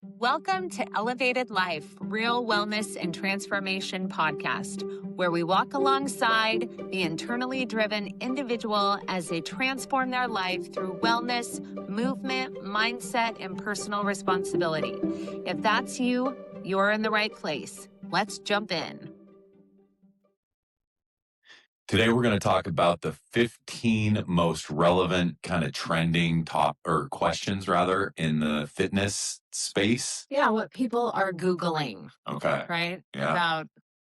Welcome to Elevated Life, Real Wellness and Transformation podcast, where we walk alongside the internally driven individual as they transform their life through wellness, movement, mindset, and personal responsibility. If that's you, you're in the right place. Let's jump in. Today, we're going to talk about the 15 most relevant kind of trending questions rather in the fitness space. Yeah, what people are Googling. Okay. Right? Yeah. About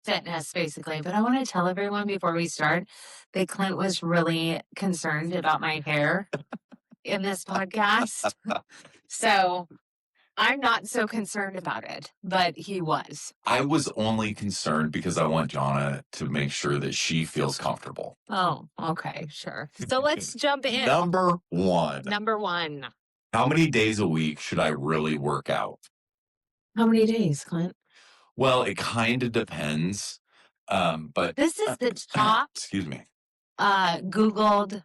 fitness, basically. But I want to tell everyone before we start that Clint was really concerned about my hair in this podcast. So I'm not so concerned about it, but he was. I was only concerned because I want Johnna to make sure that she feels comfortable. Oh, okay, sure. So let's jump in. Number one. How many days a week should I really work out? How many days, Clint? Well, it kind of depends. But this is the top excuse me. Googled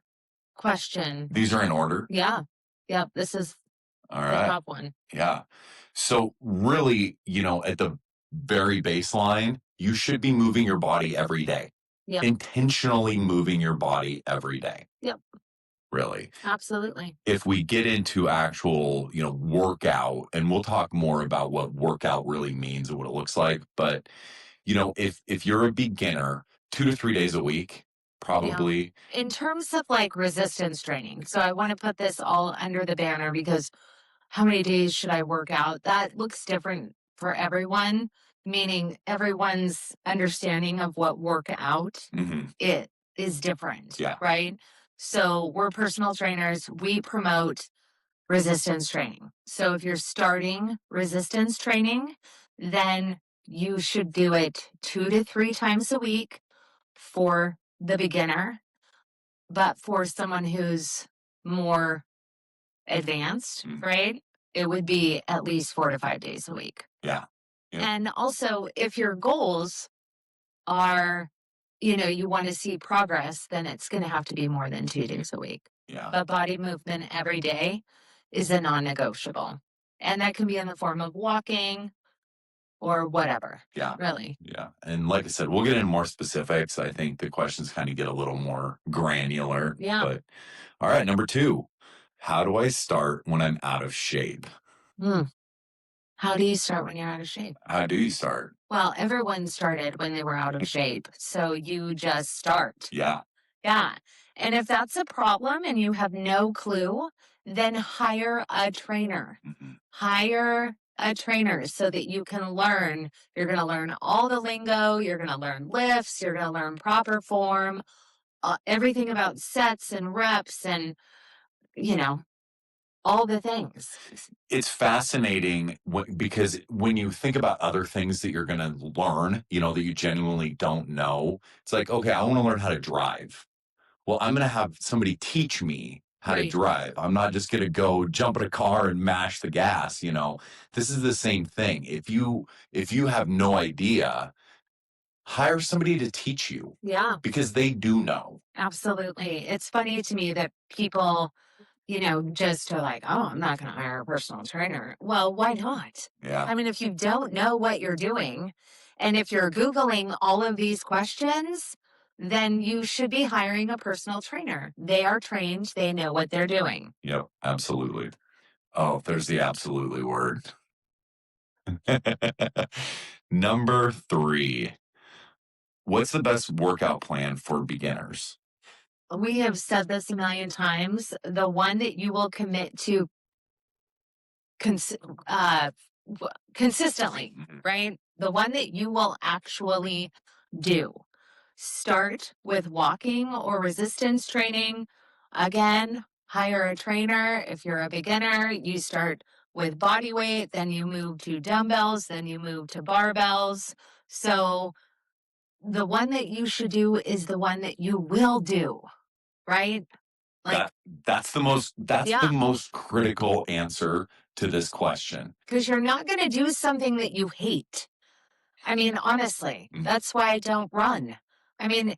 question. These are in order? Yeah. Yep. This is all the right. top one. Yeah. So really, at the very baseline, you should be moving your body every day. Yeah. Intentionally moving your body every day. Yep. Really. Absolutely. If we get into actual, workout, and we'll talk more about what workout really means and what it looks like. But, if you're a beginner, 2 to 3 days a week, probably. Yeah. In terms of like resistance training. So I want to put this all under the banner because how many days should I work out? That looks different for everyone, meaning everyone's understanding of what workout it is different. Yeah. Right. So we're personal trainers. We promote resistance training. So if you're starting resistance training, then you should do it 2 to 3 times a week for the beginner. But for someone who's more advanced, right, it would be at least 4 to 5 days a week. Yeah. Yep. And also, if your goals are, you want to see progress, then it's going to have to be more than 2 days a week. Yeah. But body movement every day is a non-negotiable. And that can be in the form of walking or whatever. Yeah. Really. Yeah. And like I said, we'll get into more specifics. I think the questions kind of get a little more granular. Yeah. But all right, number 2. How do I start when I'm out of shape? How do you start when you're out of shape? How do you start? Well, everyone started when they were out of shape. So you just start. Yeah. Yeah. And if that's a problem and you have no clue, then hire a trainer. Hire a trainer so that you can learn. You're going to learn all the lingo. You're going to learn lifts. You're going to learn proper form, everything about sets and reps and, all the things. It's fascinating because when you think about other things that you're going to learn, that you genuinely don't know, it's like, okay, I want to learn how to drive. Well, I'm going to have somebody teach me how to drive. I'm not just going to go jump in a car and mash the gas. This is the same thing. If you have no idea, hire somebody to teach you. Yeah. Because they do know. Absolutely. It's funny to me that people, just are like, oh, I'm not going to hire a personal trainer. Well, why not? Yeah. I mean, if you don't know what you're doing, and if you're Googling all of these questions, then you should be hiring a personal trainer. They are trained. They know what they're doing. Yep, absolutely. Oh, there's the absolutely word. Number 3. What's the best workout plan for beginners? We have said this a million times. The one that you will commit to consistently, right? The one that you will actually do. Start with walking or resistance training. Again, hire a trainer. If you're a beginner, you start with body weight, then you move to dumbbells, then you move to barbells. So the one that you should do is the one that you will do, right? Like that's the most critical answer to this question. Because you're not going to do something that you hate. I mean, honestly, that's why I don't run. I mean,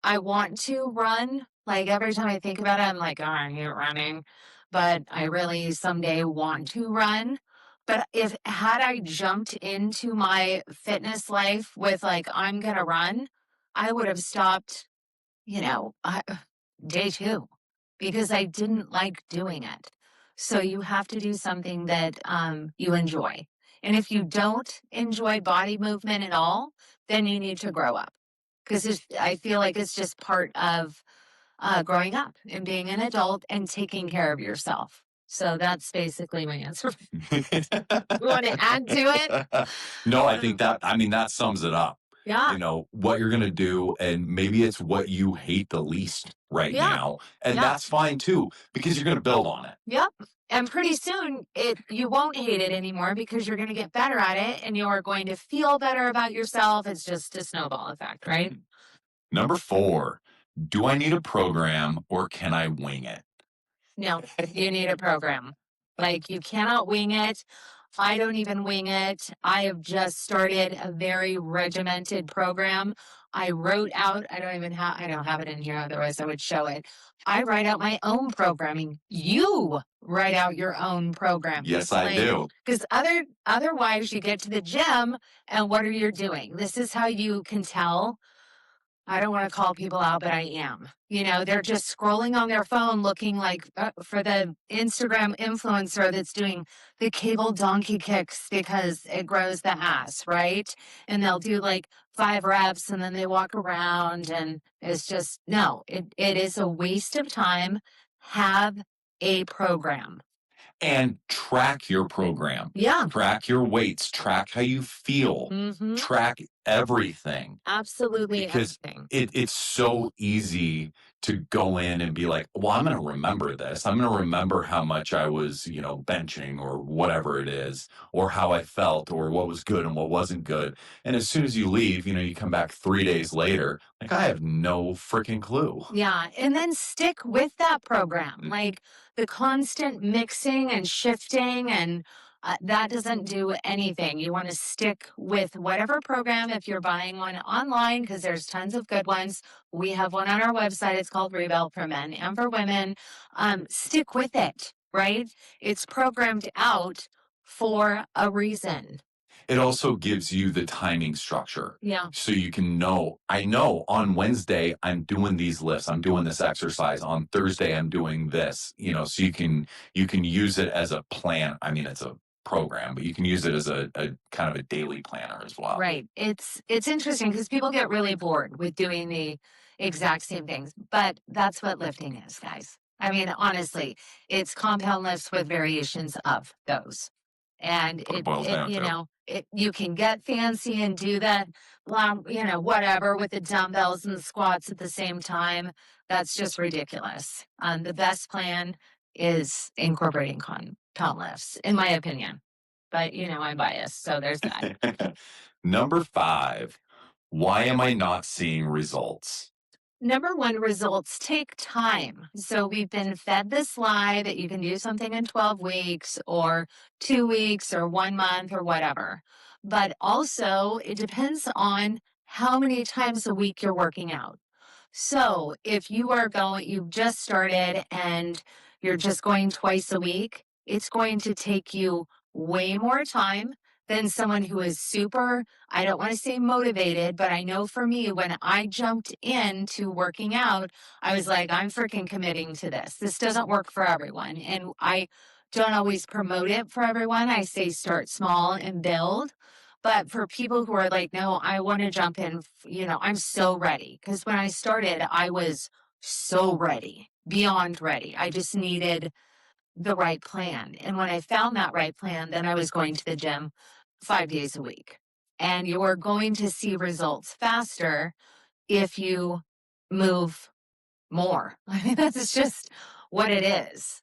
I want to run. Like every time I think about it, I'm like, oh, I hate running. But I really someday want to run. But if had I jumped into my fitness life with like, I'm gonna run, I would have stopped, you know, day 2 because I didn't like doing it. So you have to do something that you enjoy. And if you don't enjoy body movement at all, then you need to grow up because I feel like it's just part of growing up and being an adult and taking care of yourself. So that's basically my answer. You want to add to it? No, I think that, I mean, that sums it up. Yeah, You know, what you're going to do, and maybe it's what you hate the least right yeah, now. And yeah. that's fine too, because you're going to build on it. Yep. And pretty soon you won't hate it anymore because you're going to get better at it and you're going to feel better about yourself. It's just a snowball effect, right? Number 4, do I need a program or can I wing it? No, you need a program. Like you cannot wing it. I don't even wing it. I have just started a very regimented program. I wrote out, I don't have it in here, otherwise I would show it. I write out my own programming. You write out your own program. Yes, I do. Because otherwise you get to the gym and what are you doing? This is how you can tell. I don't want to call people out, but I am. You know, they're just scrolling on their phone looking like for the Instagram influencer that's doing the cable donkey kicks because it grows the ass, right? And they'll do like 5 reps and then they walk around and it's just, no, it is a waste of time. Have a program. And track your program. Yeah. Track your weights, track how you feel, track everything. Absolutely Because everything. it's so easy to go in and be like, well, I'm going to remember this. I'm going to remember how much I was, you know, benching or whatever it is, or how I felt, or what was good and what wasn't good. And as soon as you leave, you know, you come back 3 days later, like, I have no freaking clue. Yeah. And then stick with that program. Like the constant mixing and shifting and that doesn't do anything. You want to stick with whatever program if you're buying one online because there's tons of good ones. We have one on our website. It's called Rebuild for Men and for women. Stick with it, right? It's programmed out for a reason. It also gives you the timing structure. Yeah. So you can know, I know on Wednesday I'm doing these lifts, I'm doing this exercise. On Thursday I'm doing this, you know, so you can use it as a plan. I mean, it's a program, but you can use it as a kind of a daily planner as well. Right. It's interesting because people get really bored with doing the exact same things, but that's what lifting is, guys. I mean, honestly, it's compound lifts with variations of those. And What it boils down you to. know, you can get fancy and do that, you know, whatever with the dumbbells and the squats at the same time. That's just ridiculous. The best plan is incorporating compound lifts, in my opinion. But you know, I'm biased, so there's that. Number 5, why am I not seeing results? Number one, results take time. So we've been fed this lie that you can do something in 12 weeks or 2 weeks or 1 month or whatever. But also, it depends on how many times a week you're working out. So if you've just started and you're just going twice a week, it's going to take you way more time than someone who is super, I don't want to say motivated, but I know for me, when I jumped into working out, I was like, I'm freaking committing to this. This doesn't work for everyone. And I don't always promote it for everyone. I say start small and build. But for people who are like, no, I want to jump in, you know, I'm so ready. Because when I started, I was so ready, beyond ready. I just needed the right plan. And when I found that right plan, then I was going to the gym 5 days a week. And you're going to see results faster if you move more. I mean, that's just what it is.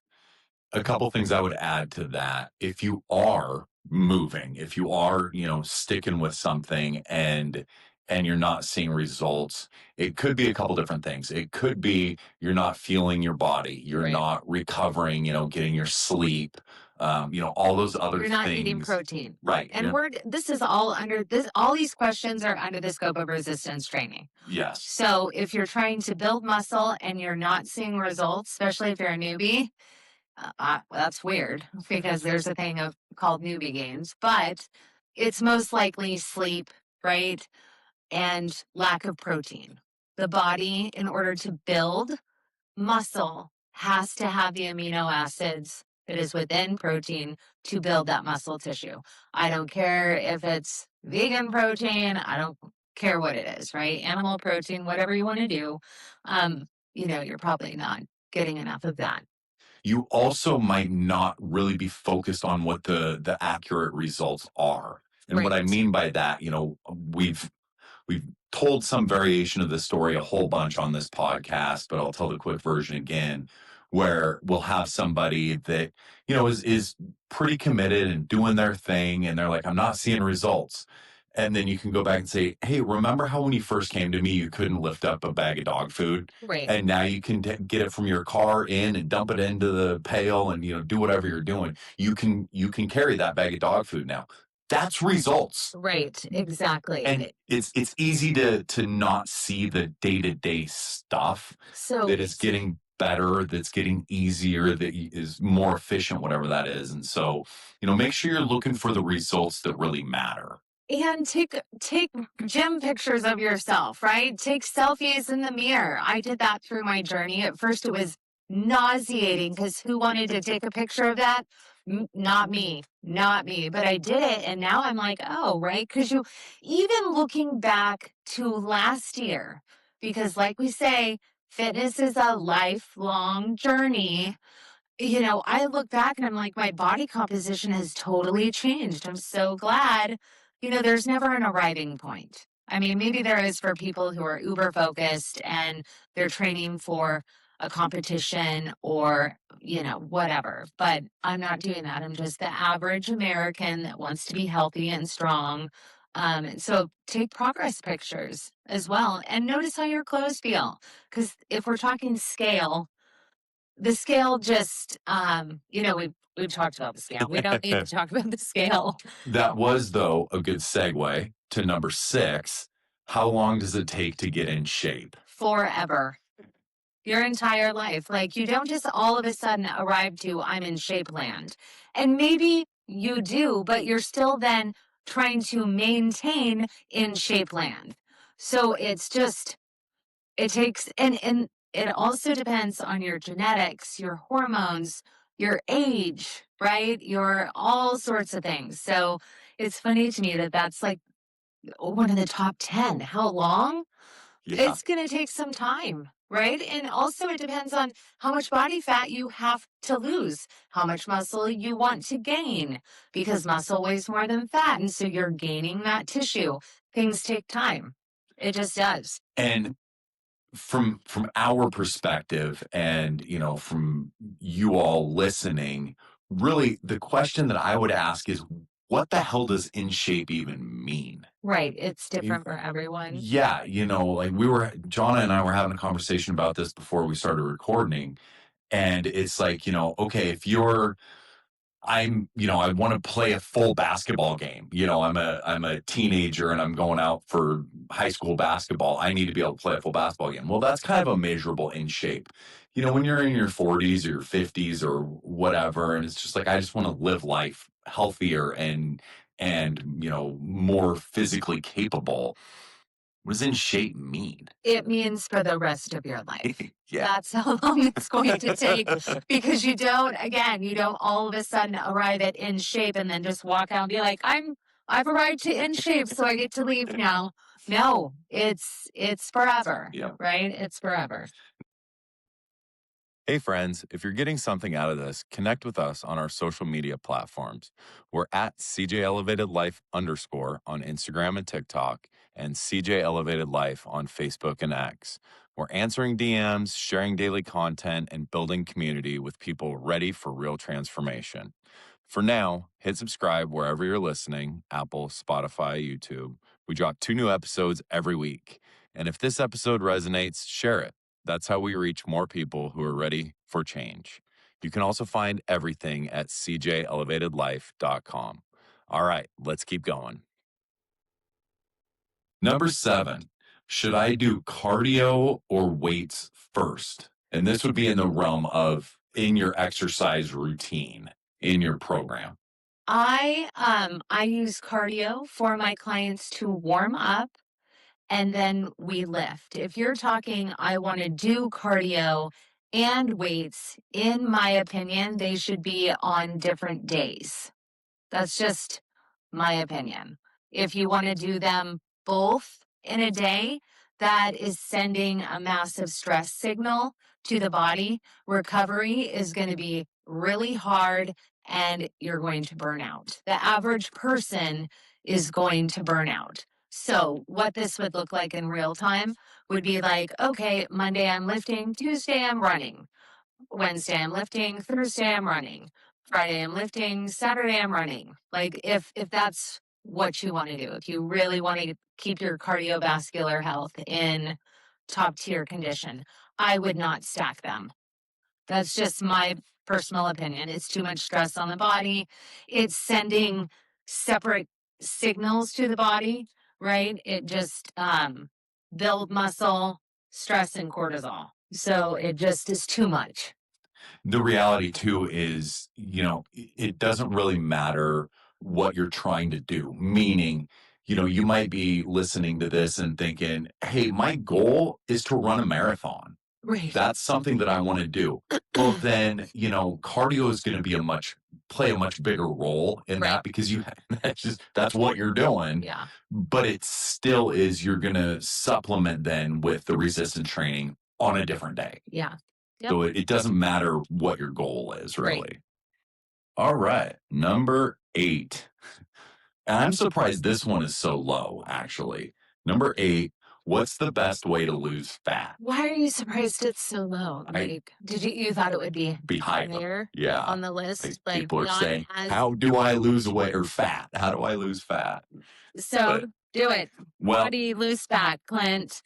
A couple things I would add to that. If you are moving, if you are, you know, sticking with something and you're not seeing results, it could be a couple different things. It could be you're not feeling your body, you're Right. not recovering, you know, getting your sleep, you know, all those other You're things. not eating protein. Right. And this is all under this, all these questions are under the scope of resistance training. Yes. So if you're trying to build muscle and you're not seeing results, especially if you're a newbie, That's weird because there's a thing of called newbie gains, but it's most likely sleep, right? And lack of protein. The body, in order to build muscle, has to have the amino acids that is within protein to build that muscle tissue. I don't care if it's vegan protein, I don't care what it is, right? Animal protein, whatever you want to do. You're probably not getting enough of that. You also might not really be focused on what the accurate results are. And what I Right. mean by that, we've told some variation of this story a whole bunch on this podcast, but I'll tell the quick version again, where we'll have somebody that, is pretty committed and doing their thing, and they're like, I'm not seeing results. And then you can go back and say, hey, remember how when you first came to me, you couldn't lift up a bag of dog food? Right. And now you can get it from your car in and dump it into the pail and do whatever you're doing. You can carry that bag of dog food now. That's results. Right. Exactly. And it's easy to not see the day-to-day stuff So that is getting better, that's getting easier, that is more efficient, whatever that is. And so, make sure you're looking for the results that really matter. and take gym pictures of yourself, right? Take selfies in the mirror. I did that through my journey. At first it was nauseating because who wanted to take a picture of that? Not me, not me. But I did it and now I'm like, oh, right? Because you even looking back to last year, because like we say, fitness is a lifelong journey. I look back and I'm like, my body composition has totally changed. I'm so glad. There's never an arriving point. I mean, maybe there is for people who are uber focused and they're training for a competition or, whatever. But I'm not doing that. I'm just the average American that wants to be healthy and strong. And so take progress pictures as well and notice how your clothes feel. Because if we're talking scale, the scale just, we've talked about the scale. We don't need to talk about the scale. That was, though, a good segue to number 6. How long does it take to get in shape? Forever. Your entire life. Like, you don't just all of a sudden arrive to, I'm in shape land. And maybe you do, but you're still then trying to maintain in shape land. So it's just, it takes, and it also depends on your genetics, your hormones, your age, right? Your all sorts of things. So it's funny to me that that's like one of the top 10. How long? Yeah. It's going to take some time, right? And also it depends on how much body fat you have to lose, how much muscle you want to gain, because muscle weighs more than fat. And so you're gaining that tissue. Things take time. It just does. And from our perspective and from you all listening, really the question that I would ask is, what the hell does in shape even mean? Right. It's different for everyone. Yeah, like Johnna and I were having a conversation about this before we started recording, and it's like, okay, if I want to play a full basketball game. I'm a teenager and I'm going out for high school basketball. I need to be able to play a full basketball game. Well, that's kind of a measurable in shape. When you're in your 40s or your 50s or whatever, and it's just like, I just want to live life healthier and more physically capable. What does in shape mean? It means for the rest of your life. Yeah. That's how long it's going to take because you don't all of a sudden arrive at in shape and then just walk out and be like, I've arrived to in shape, so I get to leave now. No, it's forever. Yeah. Right? It's forever. Hey, friends, if you're getting something out of this, connect with us on our social media platforms. We're at CJ Elevated Life _ on Instagram and TikTok, and CJ Elevated Life on Facebook and X. We're answering DMs, sharing daily content, and building community with people ready for real transformation. For now, hit subscribe wherever you're listening, Apple, Spotify, YouTube. We drop 2 new episodes every week. And if this episode resonates, share it. That's how we reach more people who are ready for change. You can also find everything at cjelevatedlife.com. All right, let's keep going. Number 7, should I do cardio or weights first? And this would be in the realm of in your exercise routine in your program? I use cardio for my clients to warm up and then we lift. If you're talking, I want to do cardio and weights, in my opinion, they should be on different days. That's just my opinion. If you want to do them both in a day, that is sending a massive stress signal to the body. Recovery is going to be really hard and you're going to burn out. The average person is going to burn out. So, what this would look like in real time would be like, okay, Monday I'm lifting, Tuesday I'm running. Wednesday I'm lifting, Thursday I'm running, Friday I'm lifting, Saturday I'm running. Like if that's what you want to do, if you really want to keep your cardiovascular health in top tier condition, I would not stack them. That's just my personal opinion. It's too much stress on the body. It's sending separate signals to the body, right? It just build muscle, stress and cortisol. So it just is too much. The reality too is, it doesn't really matter what you're trying to do. Meaning, you might be listening to this and thinking, hey, my goal is to run a marathon. Right. That's something that I want to do. Well, then, cardio is going to be play a much bigger role in Right. that because that's what you're doing. Yeah. But it still is, you're going to supplement then with the resistance training on a different day. Yeah. Yep. So it doesn't matter what your goal is, Right. really. All right. Number 8. And I'm surprised this one is so low, actually. Number 8, what's the best way to lose fat? Why are you surprised it's so low? Like, you thought it would be higher. higher Yeah. on the list? Like People are not saying, as how do I lose weight or fat? How do I lose fat? so But, do it. well, How do you lose fat, Clint?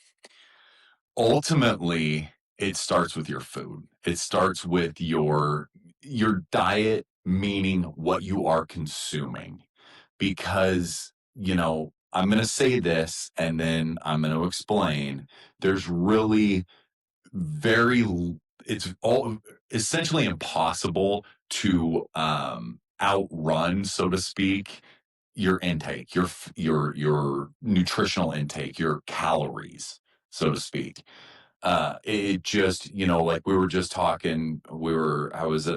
ultimately, it starts with your food. It starts with your diet, meaning what you are consuming. Because, I'm going to say this and then I'm going to explain. There's really very, it's all essentially impossible to outrun, so to speak, your intake, your nutritional intake, your calories, so to speak. It just, like we were just talking, I was at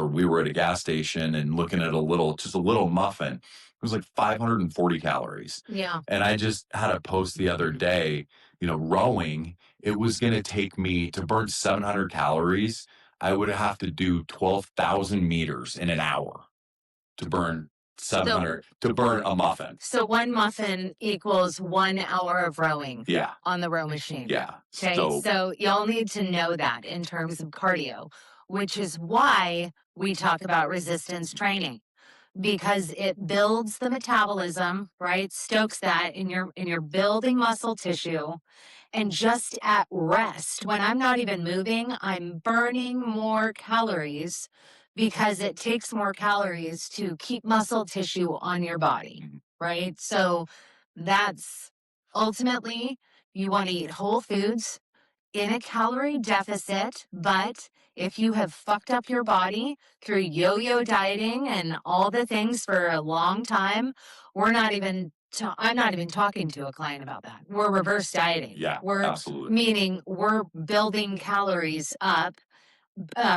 we were at a gas station and looking at just a little muffin. It was like 540 calories. Yeah. And I just had a post the other day, rowing, it was going to take me to burn 700 calories. I would have to do 12,000 meters in an hour to burn 700, to burn a muffin. So one muffin equals 1 hour of rowing. Yeah. On the row machine. Yeah. Okay. So y'all need to know that in terms of cardio, which is why we talk about resistance training because it builds the metabolism, right? Stokes that in your building muscle tissue. And just at rest, when I'm not even moving, I'm burning more calories because it takes more calories to keep muscle tissue on your body, right? So that's ultimately you want to eat whole foods in a calorie deficit, but if you have fucked up your body through yo-yo dieting and all the things for a long time, I'm not even talking to a client about that. We're reverse dieting. Yeah, we're absolutely. Meaning we're building calories up,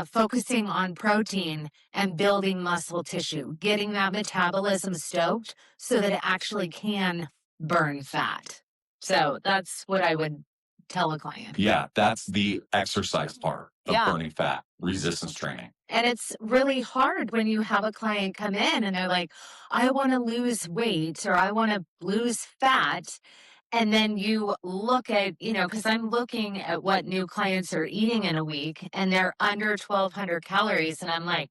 focusing on protein and building muscle tissue, getting that metabolism stoked so that it actually can burn fat. So that's what I would tell a client. Yeah, that's the exercise part of Yeah. burning fat, resistance training. And it's really hard when you have a client come in and they're like, I want to lose weight or I want to lose fat. And then you look at, because I'm looking at what new clients are eating in a week and they're under 1,200 calories. And I'm like,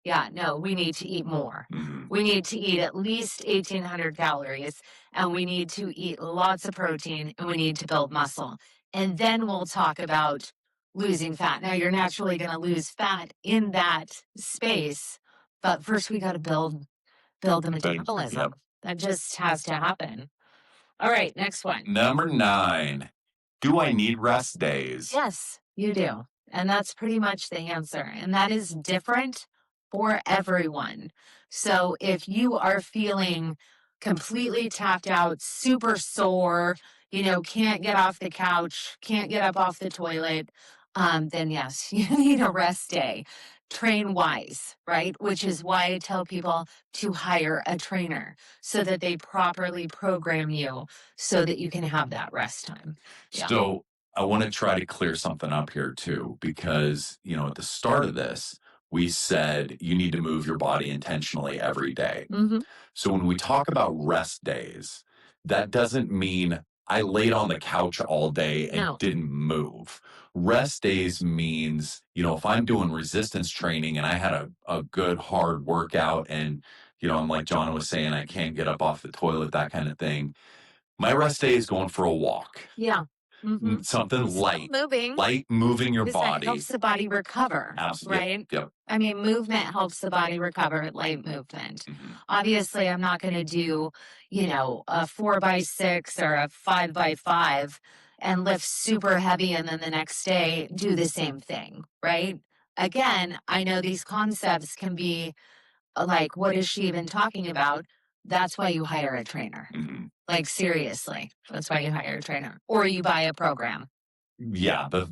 yeah, no, we need to eat more. Mm-hmm. We need to eat at least 1,800 calories and we need to eat lots of protein and we need to build muscle. And then we'll talk about losing fat. Now, you're naturally going to lose fat in that space, but first we got to build the metabolism. Yep. That just has to happen. All right, next one. Number 9. Do I need rest days? Yes, you do. And that's pretty much the answer. And that is different for everyone. So if you are feeling completely tapped out, super sore, can't get off the couch, can't get up off the toilet, then yes, you need a rest day. Train wise, right? Which is why I tell people to hire a trainer so that they properly program you so that you can have that rest time. Yeah. So I want to try to clear something up here too, because, at the start of this, we said you need to move your body intentionally every day. Hmm. So when we talk about rest days, that doesn't mean I laid on the couch all day and No. didn't move. Rest days means, if I'm doing resistance training and I had a good hard workout and, I'm like Johnna was saying, I can't get up off the toilet, that kind of thing. My rest day is going for a walk. Yeah. Mhm. Something Still moving light moving your because that body. helps the body recover, Absolutely. right? Yep. I mean, movement helps the body recover, light movement. Mhm. Obviously, I'm not going to do, a 4x6 or a 5x5 and lift super heavy and then the next day do the same thing, right? Again, I know these concepts can be like, what is she even talking about? That's why you hire a trainer. Mhm. Like, seriously, that's why you hire a trainer or you buy a program. Yeah, the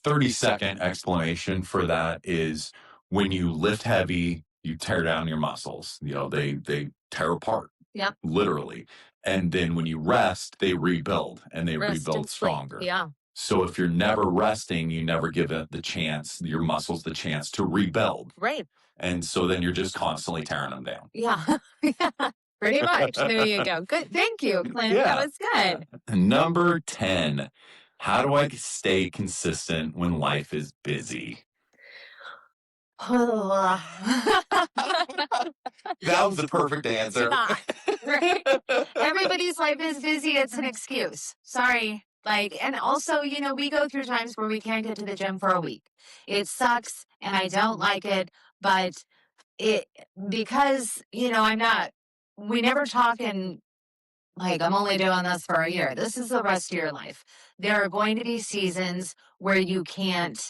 30-second explanation for that is when you lift heavy, you tear down your muscles. They tear apart, Yep. literally. And then when you rest, they rebuild and they Rest and rebuild sleep. stronger. Yeah. So if you're never resting, you never give it the chance, your muscles the chance to rebuild. Right. And so then you're just constantly tearing them down. Yeah. Yeah. Pretty much. There you go. Good. Thank you, Clint. That Yeah. was good. Number 10, how do I stay consistent when life is busy? That was the perfect answer. Yeah, right? Everybody's life is busy. It's an excuse. Sorry. Like, and also, we go through times where we can't get to the gym for a week. It sucks and I don't like it, but it, because, we never talk in like, I'm only doing this for a year. This is the rest of your life. There are going to be seasons where you can't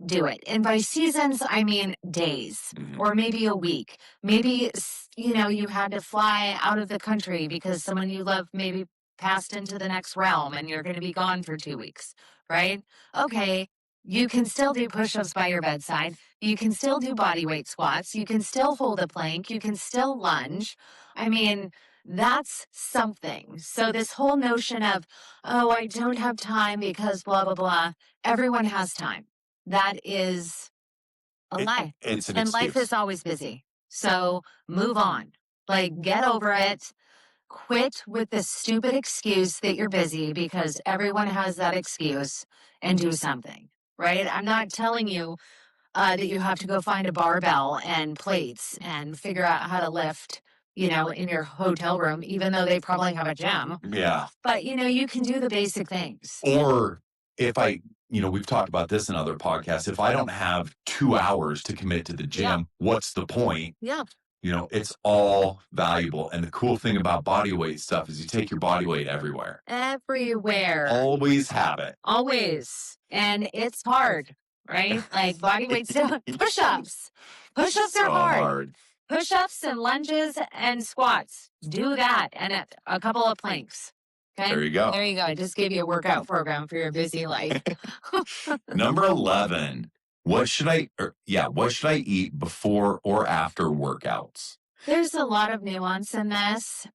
do it. And by seasons, I mean days Mhm. or maybe a week. Maybe, you had to fly out of the country because someone you love maybe passed into the next realm and you're going to be gone for 2 weeks, right? Okay. You can still do push ups by your bedside. You can still do body weight squats. You can still hold a plank. You can still lunge. I mean, that's something. So this whole notion of, oh, I don't have time because blah, blah, blah. Everyone has time. That is a lie. It's an And life excuse. is always busy. So move on. Like, get over it. Quit with the stupid excuse that you're busy because everyone has that excuse and do something, right? I'm not telling you that you have to go find a barbell and plates and figure out how to lift, in your hotel room, even though they probably have a gym. Yeah. But, you can do the basic things. Or if we've talked about this in other podcasts. If I don't have 2 hours to commit to the gym, Yeah. what's the point? Yeah. It's all valuable. And the cool thing about body weight stuff is you take your body weight everywhere. Everywhere. Always have it. Always. And it's hard, right? Like body weight stuff. Push ups. Push ups are So hard. Push ups and lunges and squats. Do that and a couple of planks. Okay. There you go. There you go. I just gave you a workout program for your busy life. Number 11. What should I eat before or after workouts? There's a lot of nuance in this.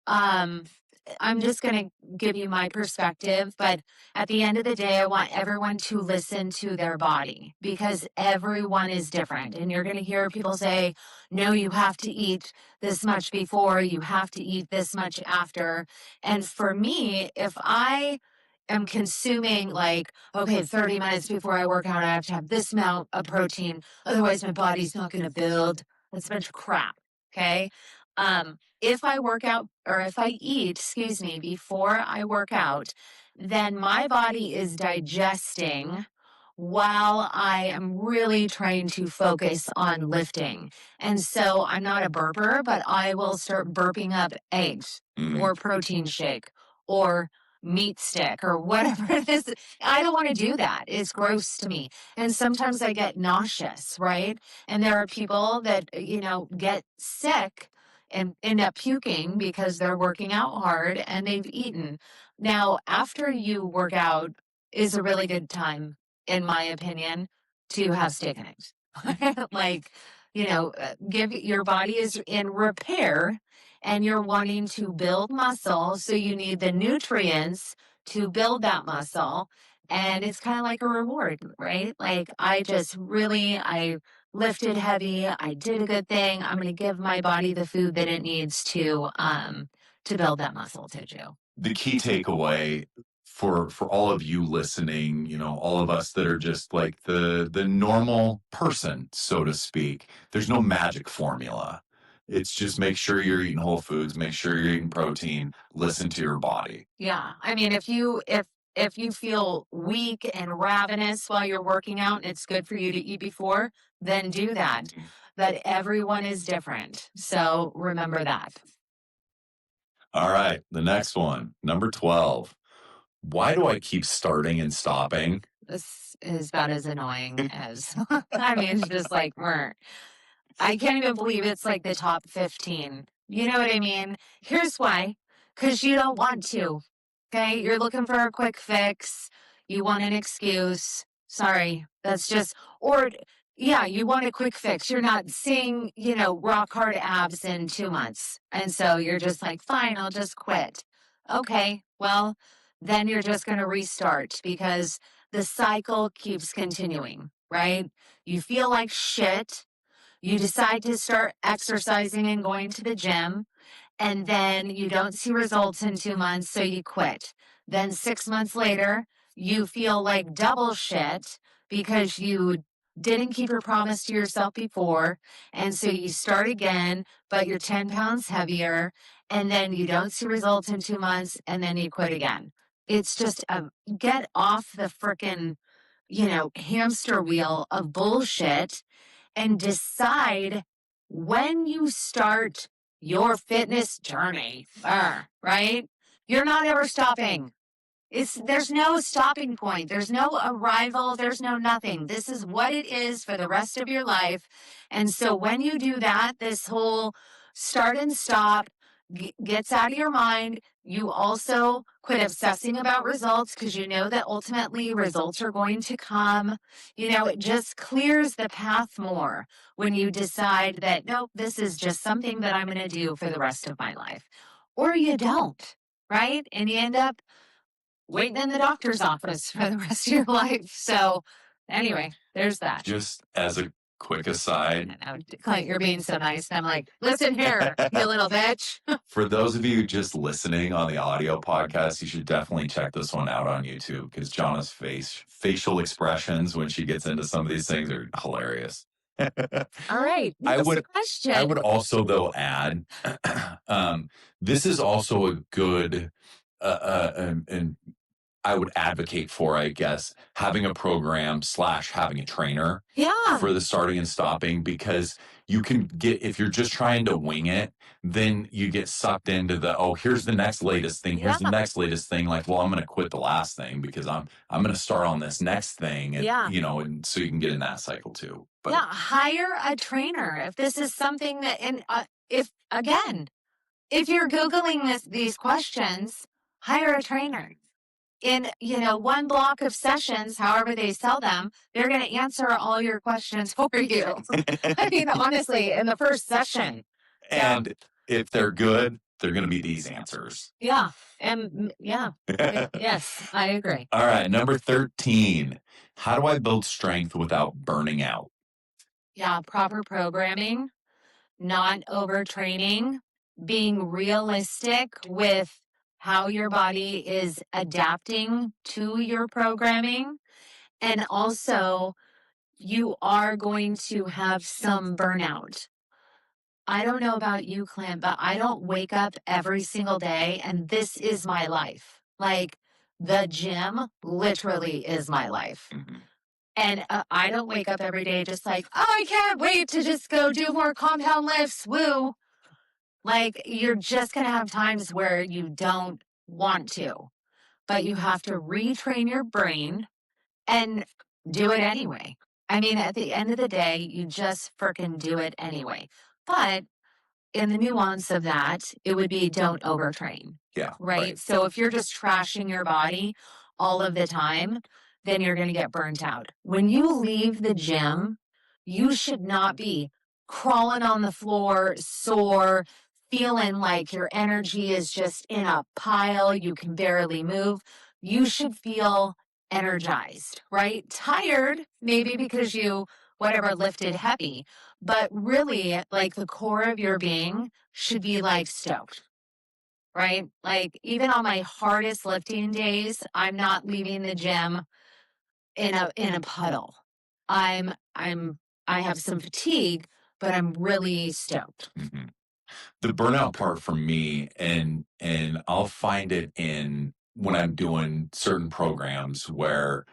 I'm just going to give you my perspective, but at the end of the day, I want everyone to listen to their body because everyone is different. And you're going to hear people say, no, you have to eat this much before, you have to eat this much after. And for me, if I am consuming like, okay, 30 minutes before I work out, I have to have this amount of protein, otherwise my body's not going to build. That's a bunch of crap. Okay. If I work out or if I eat, excuse me, before I work out, then my body is digesting while I am really trying to focus on lifting. And so I'm not a burper, but I will start burping up eggs or protein shake or meat stick or whatever it is. I don't want to do that. It's gross to me. And sometimes I get nauseous, right? And there are people that, get sick and end up puking because they're working out hard and they've eaten. Now, after you work out is a really good time, in my opinion, to have steak and eggs. Like, give your body is in repair and you're wanting to build muscle. So you need the nutrients to build that muscle. And it's kind of like a reward, right? Like I lifted heavy. I did a good thing. I'm going to give my body the food that it needs to build that muscle too. The key takeaway for all of you listening, all of us that are just like the normal person, so to speak, there's no magic formula. It's just make sure you're eating whole foods, make sure you're eating protein, listen to your body. Yeah. I mean, if you feel weak and ravenous while you're working out and it's good for you to eat before, then do that. But everyone is different. So remember that. All right, the next one, number 12. Why do I keep starting and stopping? This is about as annoying as I mean, it's just like I can't even believe it's like the top 15. You know what I mean? Here's why. Because you don't want to. Okay. You're looking for a quick fix. You want an excuse. Sorry. That's just, or yeah, you want a quick fix. You're not seeing, rock hard abs in 2 months. And so you're just like, fine, I'll just quit. Okay. Well, then you're just going to restart because the cycle keeps continuing, right? You feel like shit. You decide to start exercising and going to the gym, and then you don't see results in 2 months, so you quit. Then 6 months later, you feel like double shit because you didn't keep your promise to yourself before. And so you start again, but you're 10 pounds heavier, and then you don't see results in 2 months, and then you quit again. It's just get off the frickin', hamster wheel of bullshit and decide when you start your fitness journey, right? You're not ever stopping. There's no stopping point. There's no arrival. There's no nothing. This is what it is for the rest of your life. And so when you do that, this whole start and stop gets out of your mind. You also quit obsessing about results because you know that ultimately results are going to come. It just clears the path more when you decide that, nope, this is just something that I'm going to do for the rest of my life. Or you don't, right? And you end up waiting in the doctor's office for the rest of your life. So, anyway, there's that. Just as a quick aside, Clint, you're being so nice. And I'm like, listen here, you little bitch. For those of you just listening on the audio podcast, you should definitely check this one out on YouTube because Johnna's facial expressions when she gets into some of these things are hilarious. All right. I would also though add, this is also a good, and I would advocate for, I guess, having a program / having a trainer for the starting and stopping, because you can get, if you're just trying to wing it, then you get sucked into here's the next latest thing. Here's the next latest thing. Like, well, I'm going to quit the last thing because I'm going to start on this next thing. And, and so you can get in that cycle too. But hire a trainer. If this is something that, if you're Googling these questions, hire a trainer. In, one block of sessions, however they sell them, they're going to answer all your questions for you. I mean, honestly, in the first session. And if they're good, they're going to be these answers. Yeah. And yes, I agree. All right. Number 13. How do I build strength without burning out? Yeah. Proper programming, not overtraining, being realistic with how your body is adapting to your programming. And also, you are going to have some burnout. I don't know about you, Clint, but I don't wake up every single day and this is my life. Like, the gym literally is my life. Mm-hmm. And I don't wake up every day just like, oh, I can't wait to just go do more compound lifts. Woo. Like, you're just going to have times where you don't want to. but you have to retrain your brain and do it anyway. I mean, at the end of the day, you just frickin' do it anyway. But in the nuance of that, it would be don't overtrain, Yeah. right? So if you're just trashing your body all of the time, then you're going to get burnt out. When you leave the gym, you should not be crawling on the floor, sore, feeling like your energy is just in a pile, you can barely move. You should feel energized, right? Tired, maybe because you whatever lifted heavy, but really, like the core of your being should be like stoked, right? Like even on my hardest lifting days, I'm not leaving the gym in a puddle. I'm I have some fatigue, but I'm really stoked. Mhm. The burnout part for me, and I'll find it in when I'm doing certain programs where,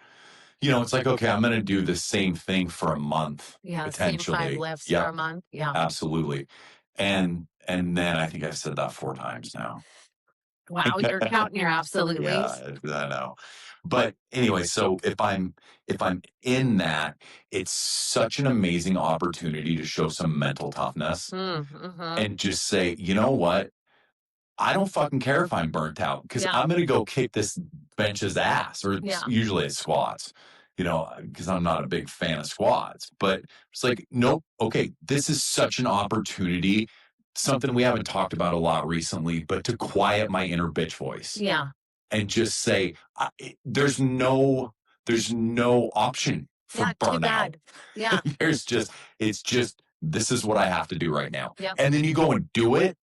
it's like, okay, I'm going to do the same thing for a month, Yeah, same 5 potentially. lifts for Yep, a month. Yeah. absolutely. And then I think I've said that 4 times now. Wow, you're counting your Yeah, absolutely. I know. But anyway, so if I'm in that, it's such an amazing opportunity to show some mental toughness Mm-hmm. and just say, you know what? I don't fucking care if I'm burnt out because Yeah. I'm gonna go kick this bench's ass, or Yeah. usually it's squats, because I'm not a big fan of squats. But it's like, nope, okay, this is such an opportunity, something we haven't talked about a lot recently, but to quiet my inner bitch voice Yeah. and just say, there's no option for Yeah. Too burnout. bad. Yeah. It's just this is what I have to do right now. Yep. And then you go and do it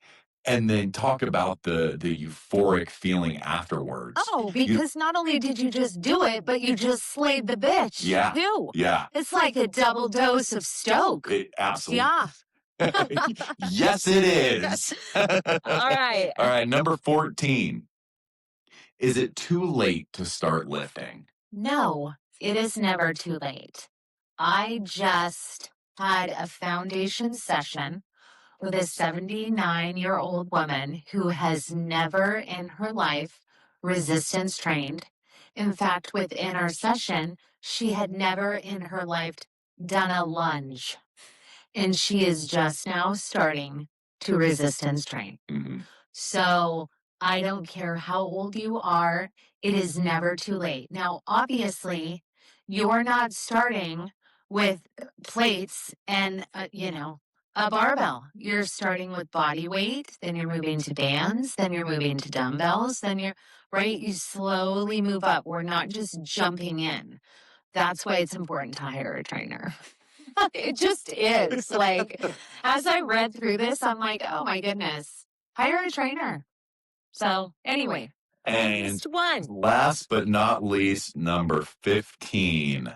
and then talk about the euphoric feeling afterwards. Oh, You because not only did you just do it, but you just slayed the bitch Yeah. too. Yeah. It's like a double dose of stoke. It absolutely. Yeah. Yes, it is. All right. All right, number 14. Is it too late to start lifting? No, it is never too late. I just had a foundation session with a 79-year-old woman who has never in her life resistance trained. In fact, within our session, she had never in her life done a lunge, and she is just now starting to resistance train. Mhm. So I don't care how old you are, it is never too late. Now, obviously, you're not starting with plates and, a barbell. You're starting with body weight, then you're moving to bands, then you're moving to dumbbells, then you're right. You slowly move up. We're not just jumping in. That's why it's important to hire a trainer. It just is. Like, as I read through this, I'm like, oh my goodness, hire a trainer. So, anyway, And just one. last but not least, number 15.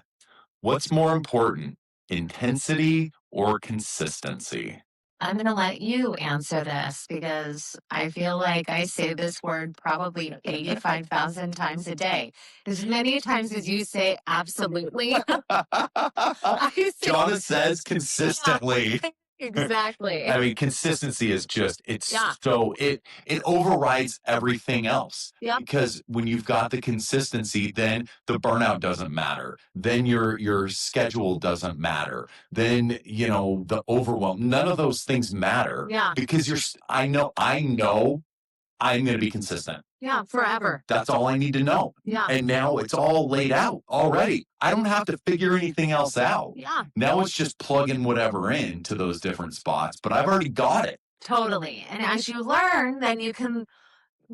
What's more important, intensity or consistency? I'm going to let you answer this because I feel like I say this word probably 85,000 times a day. As many times as you say absolutely, I say, Johnna says consistently. exactly. I mean, consistency is just, Yeah. it overrides everything else. Yep. Because when you've got the consistency, then the burnout doesn't matter. Then your schedule doesn't matter. Then, the overwhelm, none of those things matter. Yeah. Because I know I'm going to be consistent. Yeah. Forever. That's all I need to know. Yeah. And now it's all laid out already. I don't have to figure anything else out. Yeah. Now it's just plugging whatever into those different spots, but I've already got it. Totally. And as you learn, then you can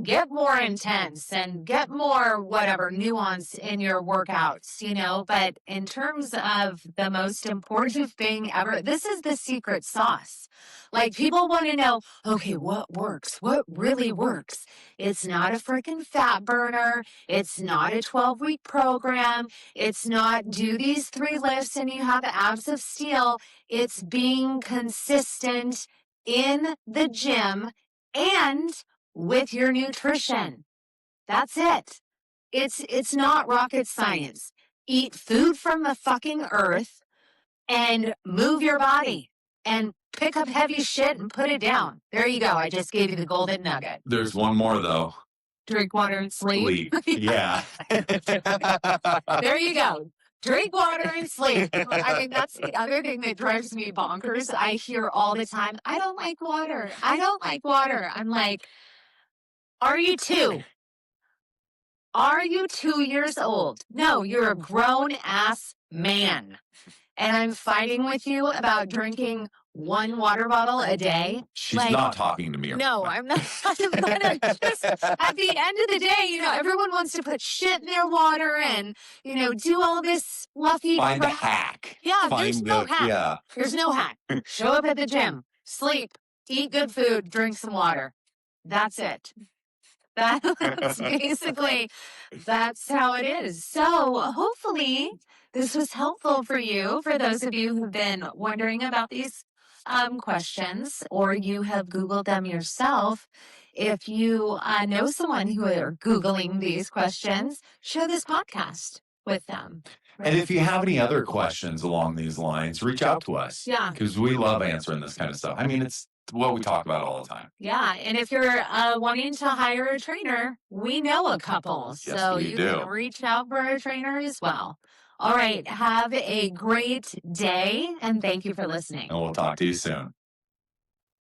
get more intense and get more whatever nuance in your workouts, but in terms of the most important thing ever, this is the secret sauce. Like people want to know, okay, what works? What really works? It's not a freaking fat burner. It's not a 12-week program. It's not do these 3 lifts and you have abs of steel. It's being consistent in the gym and with your nutrition. That's it. It's not rocket science. Eat food from the fucking earth and move your body and pick up heavy shit and put it down. There you go. I just gave you the golden nugget. There's one more though. Drink water and sleep. Sleep. Yeah. There you go. Drink water and sleep. I mean, that's the other thing that drives me bonkers. I hear all the time, I don't like water. I don't like water. I'm like, are you two? Are you 2 years old? No, you're a grown ass man. And I'm fighting with you about drinking one water bottle a day. She's not talking to me. No, I'm not. I'm just, at the end of the day, everyone wants to put shit in their water and, do all this fluffy Find the crap. hack. Yeah, there's no hack. Yeah. There's no hack. Show up at the gym, sleep, eat good food, drink some water. That's it. That's basically, that's how it is. So hopefully this was helpful for you, for those of you who've been wondering about these questions, or you have Googled them yourself. If you know someone who are Googling these questions, share this podcast with them. And if you have any other questions along these lines, reach out to us. Yeah. Because we love answering this kind of stuff. I mean, it's what we talk about all the time. Yeah. And if you're wanting to hire a trainer, we know a couple. Yes, so we you do. can reach out for a trainer as well. All right. Have a great day. And thank you for listening. And we'll talk to you soon.